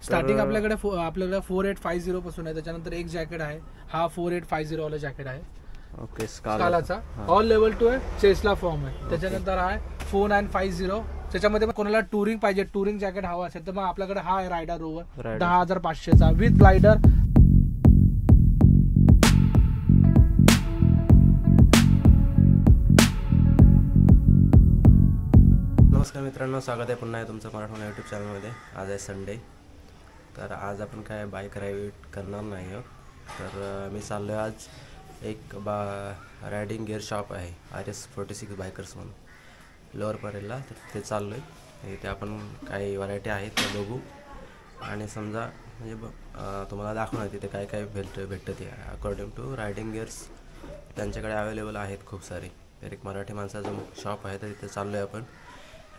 Starting आपल्याकडे 4850 पासून आहे. त्याच्यानंतर एक जॅकेट आहे, हा 4850 वाला जॅकेट आहे. ओके, स्कालाचा ऑल लेवल 2 आहे, चेस्ला फॉर्म आहे. त्याच्यानंतर आहे 4950. त्याच्यामध्ये कोणाला टुरिंग पाहिजे, टुरिंग जॅकेट हवा असेल तर मग आपल्याकडे हा आहे रायडर रोवर 10500चा विथ ग्लायडर. नमस्कार मित्रांनो, स्वागत आहे पुन्हा तुमचं मराठवाडा यूट्यूब चॅनलमध्ये. आज आहे संडे, तर आज आपण काय बाईक राईड करणार नाही आहोत. तर मी चाललो आहे आज एक रायडिंग गिअर शॉप आहे RS46 बायकर्स म्हणून लोअर परेलला. तर ते चाललो आहे. इथे आपण काही व्हरायटी आहेत त्या बघू आणि समजा म्हणजे तुम्हाला दाखवणार तिथे काय काय भेटतं ते अकॉर्डिंग टू रायडिंग गिअर्स त्यांच्याकडे अवेलेबल आहेत खूप सारे. तर एक मराठी माणसाचा शॉप आहे, तर तिथे चाललो आहे आपण.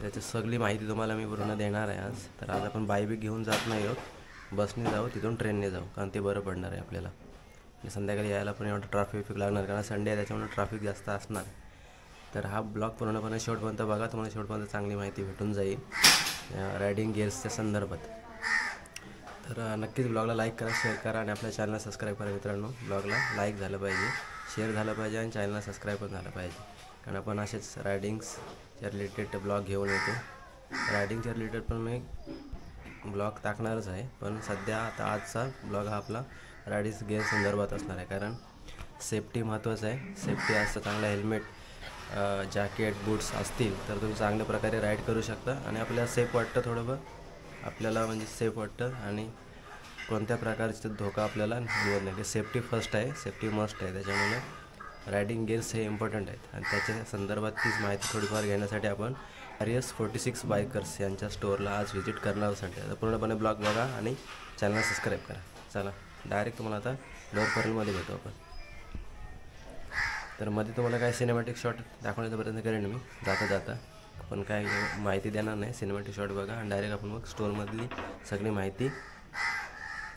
त्याची सगळी माहिती तुम्हाला मी पूर्ण देणार आहे आज. तर आज आपण बाईक घेऊन जात नाही आहोत, बसने जाऊ, तिथून ट्रेनने जाऊ, कारण ते बरं पडणार आहे आपल्याला. आणि संध्याकाळी यायला पण एवढं ट्रॅफिक लागणार, कारण संडे आहे त्याच्यामुळे ट्रॅफिक जास्त असणार. तर हा ब्लॉग पूर्णपणे शेवटपर्यंत बघा, तुम्हाला शेवटपर्यंत चांगली माहिती भेटून जाईल रायडिंग गिअर्सच्या संदर्भात. तर नक्कीच ब्लॉगला लाईक करा, शेअर करा आणि आपल्या चॅनलला सबस्क्राईब करा मित्रांनो. ब्लॉगला लाईक झालं पाहिजे, शेअर झालं पाहिजे आणि चॅनलला सबस्क्राईब पण झालं पाहिजे, कारण आपण असेच रायडिंग्सच्या रिलेटेड ब्लॉग घेऊन येतो. रायडिंगच्या रिलेटेड पण मी ब्लॉग टाकणारच आहे, पण सध्या आता आजचा ब्लॉग हा आपला रायडिंग गिअर संदर्भात असणार आहे, कारण सेफ्टी महत्त्वाचं आहे. सेफ्टी असतं, चांगलं हेल्मेट, जॅकेट, बूट्स असतील तर तुम्ही चांगल्या प्रकारे राईड करू शकता आणि आपल्याला सेफ वाटतं, थोडं आपल्याला म्हणजे सेफ वाटतं आणि कोणत्या प्रकारचा धोका आपल्याला होत नाही. सेफ्टी फर्स्ट आहे, सेफ्टी मस्ट आहे. त्याच्यामुळे रायडिंग गिअर्स हे इम्पॉर्टंट आहेत आणि त्याच्या संदर्भात तीच माहिती थोडीफार घेण्यासाठी आपण RS46 बायकर्स यांच्या स्टोअरला आज व्हिजिट करण्यासाठी. आता पूर्णपणे ब्लॉग बघा आणि चॅनलला सबस्क्राईब करा. चला डायरेक्ट तुम्हाला आता लोअर परेलमध्ये भेटू आपण. तर मध्ये तुम्हाला काय सिनेमॅटिक शॉट दाखवण्याचा प्रयत्न करेन मी जाता जाता, पण काय माहिती देणार नाही. सिनेमॅटिक शॉट बघा आणि डायरेक्ट आपण मग स्टोअरमधली सगळी माहिती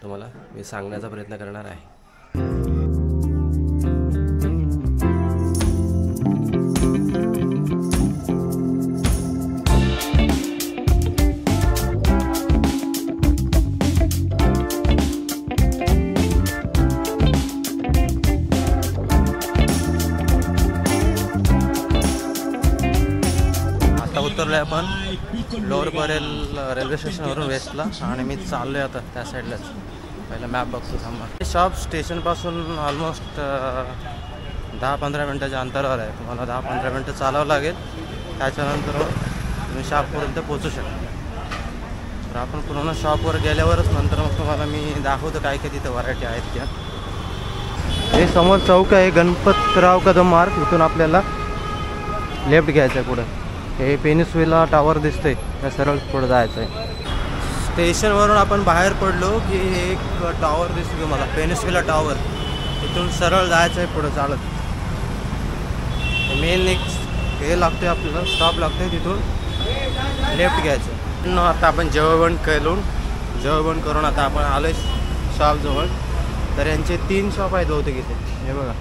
तुम्हाला मी सांगण्याचा प्रयत्न करणार आहे. उतरलो आहे आपण लोअर परेल रेल्वे स्टेशनवरून वेस्टला आणि मी चाललो आहे आता त्या साईडलाच. पहिला मॅप बघतो थांबा. शॉप स्टेशनपासून ऑलमोस्ट 10-15 मिनटाच्या अंतरावर आहे. तुम्हाला 10-15 मिनटं चालावं लागेल, त्याच्यानंतर तुम्ही शॉपपर्यंत पोचू शकता. तर आपण पूर्ण शॉपवर गेल्यावरच नंतर मग तुम्हाला मी दाखवतो काय काय तिथं व्हरायटी आहेत त्या. हे समोर चौक आहे गणपतराव कदम मार्ग, इथून आपल्याला लेफ्ट घ्यायचं आहे. पुढं हे पेनिसुला टावर दिसतंय, त्या सरळ पुढं जायचं आहे. स्टेशनवरून आपण बाहेर पडलो की हे एक टावर दिसतो मला, पेनिसुला टावर. इथून सरळ जायचं आहे पुढं चालत. मेन एक हे लागतं आहे आपल्याला, स्टॉप लागतं आहे, तिथून लेफ्ट घ्यायचं. आता आपण जेवण करून आता आपण आलो आहे शॉपजवळ. तर यांचे 3 शॉप आहेत बहुतेक इथे. हे बघा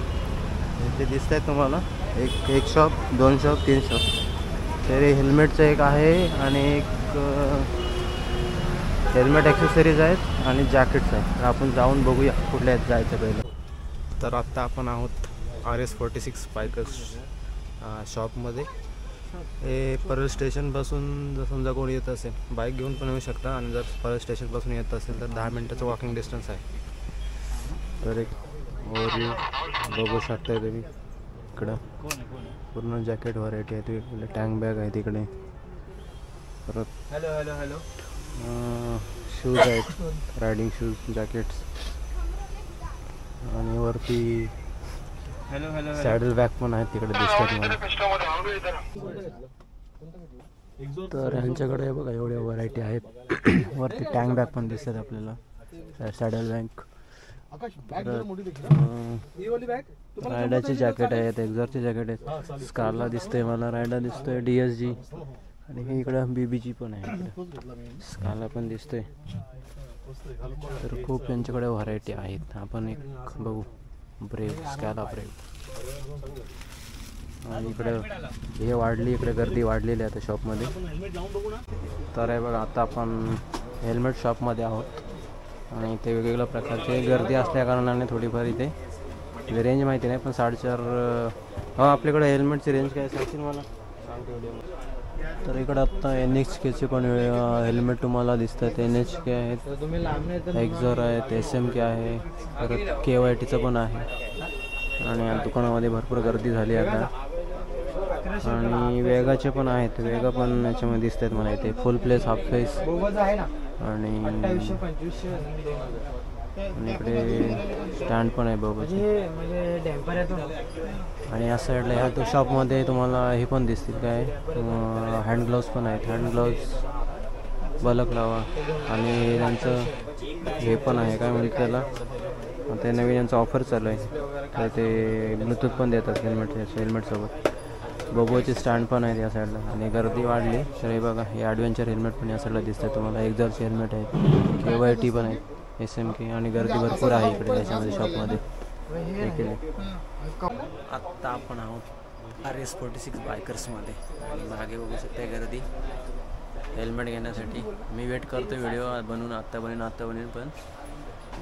इथे दिसत आहेत तुम्हाला, एक शॉप, 2 शॉप, 3 शॉप. तरी हेल्मेटचं एक आहे आणि एक हेल्मेट ॲक्सेसरीज आहेत आणि जॅकेट्स आहेत. तर आपण जाऊन बघूया कुठल्या आहेत जायचं पहिलं. तर आत्ता आपण आहोत RS46 बायकर्स शॉपमध्ये. हे परळ स्टेशनपासून जर समजा कोणी येत असेल बाईक घेऊन पण येऊ शकता, आणि जर परळ स्टेशनपासून येत असेल तर 10 मिनटाचं वॉकिंग डिस्टन्स आहे. तर एक ओव्हरव्ह्यू बघू शकता तुम्ही. इकडं पूर्ण जॅकेट व्हरायटी आहे, तिकडे टँक बॅग आहे तिकडे. परत शूज आहेत, रायडिंग शूज, जॅकेट्स, आणि वरती सॅडल बॅग पण आहेत तिकडे दिसतात मला. तर ह्यांच्याकडे बघा एवढ्या व्हरायटी आहेत. वरती टँक बॅग पण दिसतात आपल्याला, सॅडल बॅग, रायडाचे जॅकेट आहेत, एक्झॉरचे जॅकेट आहेत. स्कारला दिसतंय मला, रायडा दिसतोय, DSG, आणि हे इकडं BBG पण आहे. स्कारला पण दिसतंय. तर खूप यांच्याकडे व्हरायटी आहेत. आपण एक बघू, ब्रेव, स्कॅला ब्रेव. आणि इकडं हे वाढली, इकडे गर्दी वाढलेली आहे आता शॉपमध्ये. तर आहे बघा, आता आपण हेल्मेट शॉपमध्ये आहोत आणि इथे वेगवेगळ्या प्रकारचे गर्दी असल्या कारणाने थोडीफार इथे रेंज माहिती नाही, पण 4.5 आपल्याकडे हेल्मेटची रेंज काय सांगतील मला सांगते व्हिडिओ. तर इकडं आत्ता NXKचे पण हेल्मेट तुम्हाला दिसतात. NHK आहेत, एक्झॉर आहेत, SMK आहे, परत KYTचं पण आहे आणि या दुकानामध्ये भरपूर गर्दी झाली आता. आणि वेगाचे पण आहेत, वेगा पण याच्यामध्ये दिसत आहेत मला इथे. फुल प्लेस, हाफ प्लेस आणि इकडे स्टँड पण आहे बघायचे. आणि या साईडला ह्या तो शॉपमध्ये तुम्हाला हे पण दिसतील काय हँड ग्लोव्ज पण आहेत. हँड ग्लोव्ज बलक लावा आणि त्यांचं हे पण आहे काय म्हणतात त्याला, ते नवीन यांचं ऑफर चालू आहे. तर ते ब्लूटूथ पण देतात हेल्मेटसोबत. बोबोचे स्टँड पण आहेत या साईडला. आणि गर्दी वाढली तर हे बघा हे ॲडव्हेंचर हेल्मेट पण या साईडला दिसतात तुम्हाला. एक्झॉरचे हेल्मेट आहेत, KYT पण आहेत, SMK. आणि गर्दी भरपूर आहे इकडे त्याच्यामध्ये शॉपमध्ये. आत्ता आपण आहोत RS46 बायकर्समध्ये आणि मागे बघू शकता गर्दी हेल्मेट घेण्यासाठी. मी वेट करतो व्हिडिओ आत्ता बनवून पण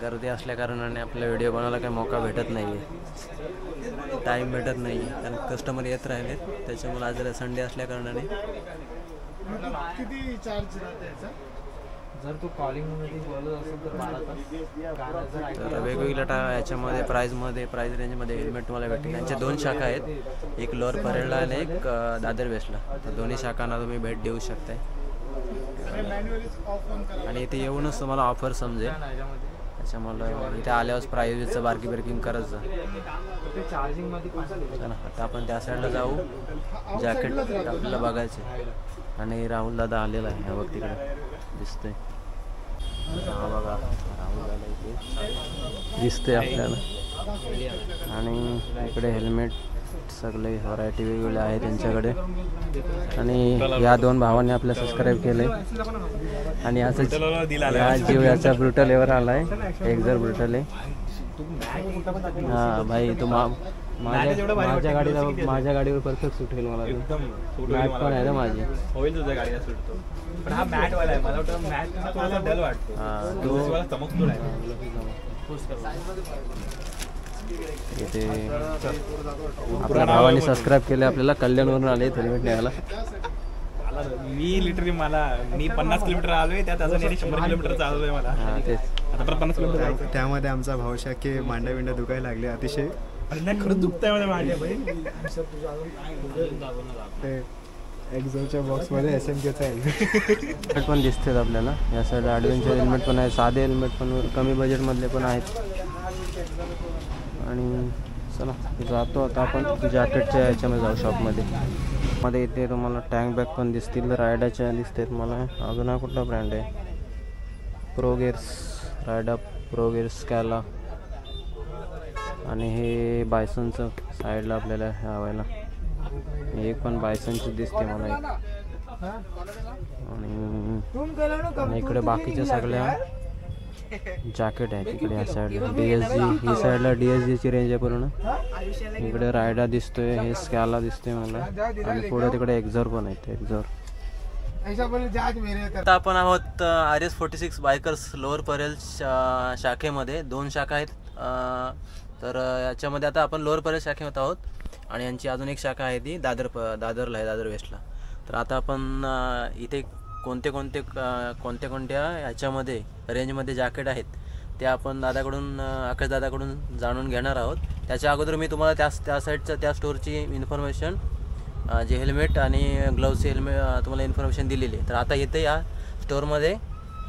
गर्दी असल्या कारणाने आपला व्हिडिओ बनवायला काही मौका भेटत नाही आहे, टाईम भेटत नाही आहे, कारण कस्टमर येत राहिलेत. त्याच्यामुळे आज जरा संडे असल्या कारणाने किती चार्ज राहते जर तू कॉलिंगमध्ये बोलत असेल तर तर वेगवेगळ्या याच्यामध्ये प्राईज रेंजमध्ये हेल्मेट तुम्हाला भेटेल. त्यांच्या 2 शाखा आहेत, एक लोअर परेलला आणि एक दादर वेस्टला. तर दोन्ही शाखांना तुम्ही भेट देऊ शकताय आणि इथे येऊनच तुम्हाला ऑफर समजेल. त्याच्यामुळे इथे आल्यावर प्राईजचं बार्किंग करायचं. चला आता आपण त्या साईडला जाऊ. जॅकेट आपल्याला बघायचे आणि राहुल दादा आलेला आहे. हा बघ तिकडे दिसतंय, हा बघा राहुल दादा इथे दिसतंय आपल्याला. आणि इकडे हेल्मेट सगळे व्हरायटी वेगवेगळे आहे त्यांच्याकडे. आणि या 2 भावांनी आपल्या सबस्क्राईब केले आणि असं जीव याचा ब्रुटल एवर आला आहे. एक्झॉर ब्रुटल आहे. हां भाई तू माझ्या गाडीवर परफेक्ट सुटेल मला. मॅट पण आहे ना माझी. होईल तुझ्या गाडीला सुटतो, पण हा मॅट वाला आहे. मला वाटतं मॅट थोडासा डल वाटतो. हां तो चमकतो आहे. इथे आपल्या भावाने सबस्क्राईब केले आपल्याला. कल्याणवरून आले हेल्मेट न्यायला. मी 50 किलोमीटर आलोय, त्यात अजून 100 किलोमीटर चाललोय मला. तेच आता परत 50 किलोमीटर. त्यामध्ये आमचा भाऊशाखे मांड्या दुखायला लागले अतिशय. नाही खरंच दुखतंय माझ्या मांड्या भाई. एक्झॉरच्या बॉक्समध्ये SMKचा हेल्मेट पण दिसतात आपल्याला. या साईड ॲडव्हेंचर हेल्मेट पण आहे, साधे हेल्मेट पण कमी बजेटमधले पण आहेत. आणि चला जातो आता आपण जॅकेटच्या याच्यामध्ये जाऊ शॉपमध्ये. इथे तुम्हाला टँक बॅग पण दिसतील, रायडाच्या दिसतात मला. अजून हा कुठला ब्रँड आहे, प्रोगेर्स, रायडा प्रोगेर्स स्कॅला. आणि हे बायसनचं साईडला आपल्याला लावायला. हे पण बायसनची दिसते मला एक. आणि इकडे बाकीच्या सगळ्या जॅकेट आहे तिकडे. या साईडला DSG, ही साईडला DSGची रेंज आहे पूर्ण. इकडे रायडा दिसतोय, हे स्कॅला दिसतोय मला. आणि पुढे तिकडे एक्झॉर पण आहे. एक्झॉर. आता आपण आहोत RS46 बायकर्स लोअर परेल शाखेमध्ये. 2 शाखा आहेत. तर याच्यामध्ये आता आपण लोअर परेल शाखेत आहोत आणि यांची अजून एक शाखा आहे ती दादरला आहे, दादर वेस्टला. तर आता आपण इथे कोणत्या ह्याच्यामध्ये रेंजमध्ये जॅकेट आहेत ते आपण आकाश दादाकडून जाणून घेणार आहोत. त्याच्या अगोदर मी तुम्हाला त्या साईडच्या त्या स्टोअरची इन्फॉर्मेशन, जे हेल्मेट आणि ग्लोव्हची तुम्हाला इन्फॉर्मेशन दिलेली आहे. तर आता इथे या स्टोअरमध्ये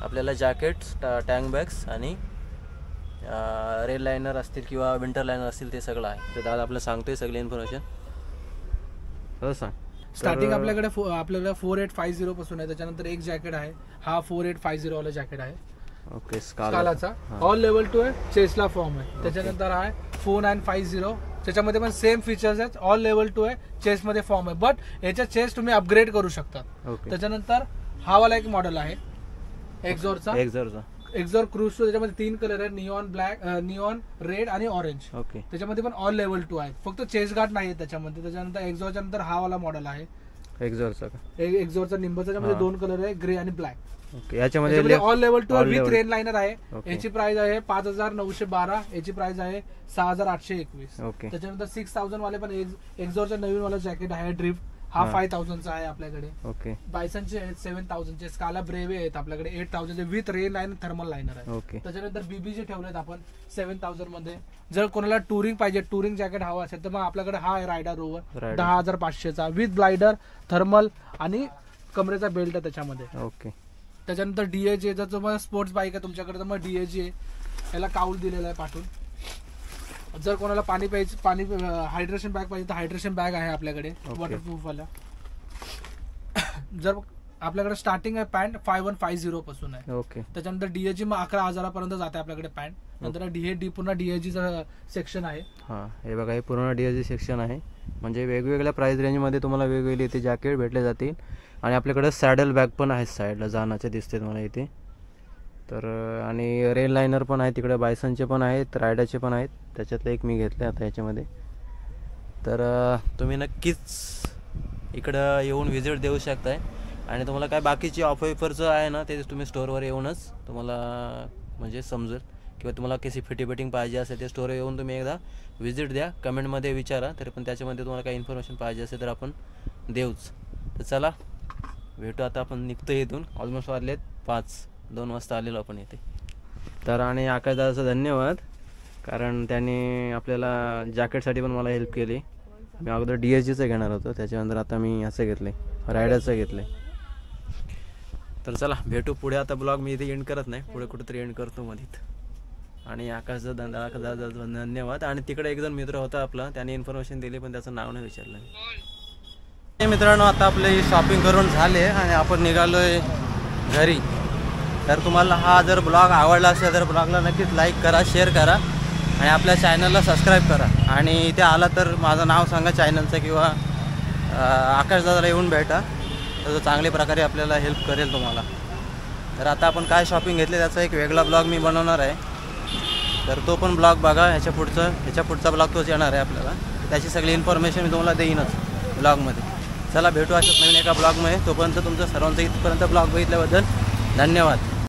आपल्याला जॅकेट्स, टँक बॅग्स आणि रेल लायनर असतील किंवा विंटर लायनर असतील ते सगळं आहे. तर दादा आपल्याला सांगतोय सगळी इन्फॉर्मेशन. हो सांग. स्टार्टिंग आपल्याकडे 4850 पासून आहे. त्याच्यानंतर एक जॅकेट आहे, हा 4850 वाला जॅकेट आहे. ओके. स्कालाचा ऑल लेवल 2 आहे, चेसला फॉर्म आहे. त्याच्यानंतर आहे 4950, त्याच्यामध्ये पण सेम फीचर्स आहेत. ऑल लेवल 2 आहे, चेस मध्ये फॉर्म आहे, बट याच्या चेस तुम्ही अपग्रेड करू शकता. त्याच्यानंतर हा वाला एक मॉडेल आहे एक्झॉरचा एक्झॉर क्रूज. त्याच्यामध्ये 3 कलर आहेत, निऑन ब्लॅक, निऑन रेड आणि ऑरेंज. ओके. त्याच्यामध्ये पण ऑल लेवल 2 आहे, फक्त चेस गार्ड नाही आहे त्याच्यामध्ये. त्याच्यानंतर एक्झॉरच्या नंतर हा वाला मॉडेल आहे एक्झॉरचा निंबा. त्याच्यामध्ये 2 कलर आहे, ग्रे आणि ब्लॅक. ओके याच्यामध्ये all level 2 all with level. Rain liner आहे. Okay. याची प्राइस आहे 5,912. याची प्राइस आहे 6,821. ओके त्याच्यानंतर 6,000 वाले पण एक्झॉरचा नवीन वाला जॅकेट आहे ड्रिफ्ट, हा 5,000चा आहे आपल्याकडे. ओके बायसनचे आहेत 7,000चे. स्काला ब्रेवे आहेत आपल्याकडे 8,000चे with rain line thermal liner आहे. ओके त्याच्यानंतर बीबीचे ठेवलेत आपण 7,000 मध्ये. जर कोणाला टुरिंग पाहिजे, टुरिंग जॅकेट हवा असेल तर मग आपल्याकडे हा आहे रायडर रोवर Rider. 10,500चा विथ ब्लायडर, थर्मल आणि कमरेचा बेल्ट आहे त्याच्यामध्ये. ओके त्याच्यानंतर डीएजी, जर तुम्हाला स्पोर्ट्स बाईक आहे तुमच्याकडे तर मग डीएजी आहे, याला काऊल दिलेला आहे पाठवून. जर कोणाला पाणी प्यायचं, पाणी हायड्रेशन बॅग पाहिजे तर हायड्रेशन बॅग आहे आपल्याकडे वॉटरप्रूफ वाला. जर आपल्याकडे स्टार्टिंग आहे पॅन्ट 5150 पासून आहे. ओके त्याच्यानंतर डीएजी मग 11,000 पर्यंत जाते आपल्याकडे पॅन्ट. नंतर पुन्हा डीएजीचं सेक्शन आहे. हां हे बघा हे पूर्ण डीएजी सेक्शन आहे. म्हणजे वेगवेगळ्या प्राइस रेंजमध्ये तुम्हाला वेगवेगळे इथे जॅकेट भेटले जातील. आणि आपल्याकडे सॅडल बॅग पण आहेत साईडला जाण्याचे दिसते तुम्हाला इथे. तर आणि रेन लायनर पण आहे तिकडे, बायसनचे पण आहेत, रायडरचे पण आहेत. त्याच्यातलं एक मी घेतलं आता याच्यामध्ये. तर तुम्ही नक्कीच इकडं येऊन व्हिजिट देऊ शकताय. आणि तुम्हाला काय बाकीची ऑफरचं आहे ना ते तुम्ही स्टोअरवर येऊनच तुम्हाला म्हणजे समजेल. किंवा तुम्हाला कशी फिटिंग पाहिजे असेल ते स्टोअर येऊन तुम्ही एकदा व्हिजिट द्या, कमेंटमध्ये विचारा. तरी पण त्याच्यामध्ये तुम्हाला काही इन्फॉर्मेशन पाहिजे असेल तर आपण देऊच. तर चला भेटू आता, आपण निघतो इथून. ऑलमोस्ट वाजलेत 5-2 वाजता आलेलो आपण इथे. तर आणि आकाशदादाचा धन्यवाद, कारण त्याने आपल्याला जॅकेटसाठी पण मला हेल्प केली. मी अगोदर डीएसजीचं घेणार होतो, त्याच्यानंतर आता मी असं घेतलं आहे, रायडरचं घेतलं आहे. तर चला भेटू पुढे. आता ब्लॉग मी इथे एंड करत नाही, पुढे कुठेतरी एंड करतो मध्येत. आणि आकाशदादा धन्यवाद. आणि तिकडे एक जण मित्र होता आपला, त्याने इन्फॉर्मेशन दिली पण त्याचं नाव नाही विचारलं. मित्रांनो आता आपली शॉपिंग करून झाले आणि आपण निघालोय घरी. तर तुम्हाला हा जर ब्लॉग आवडला असेल तर ब्लॉगला नक्कीच लाईक करा, शेअर करा आणि आपल्या चॅनलला सबस्क्राईब करा. आणि इथे आला तर माझं नाव सांगा चॅनलचं, किंवा आकाशदादाला येऊन भेटा, तर चांगल्या प्रकारे आपल्याला हेल्प करेल तुम्हाला. तर आता आपण काय शॉपिंग घेतली त्याचा एक वेगळा ब्लॉग मी बनवणार आहे. तर तो पण ब्लॉग बघा. ह्याच्या पुढचा ब्लॉग तोच येणार आहे आपल्याला. त्याची सगळी इन्फॉर्मेशन मी तुम्हाला देईनच ब्लॉगमध्ये. चला भेटू अशाच नवीन एका ब्लॉगमध्ये. तोपर्यंत तुमचं सर्वांचं इथपर्यंत ब्लॉग बघितल्याबद्दल धन्यवाद.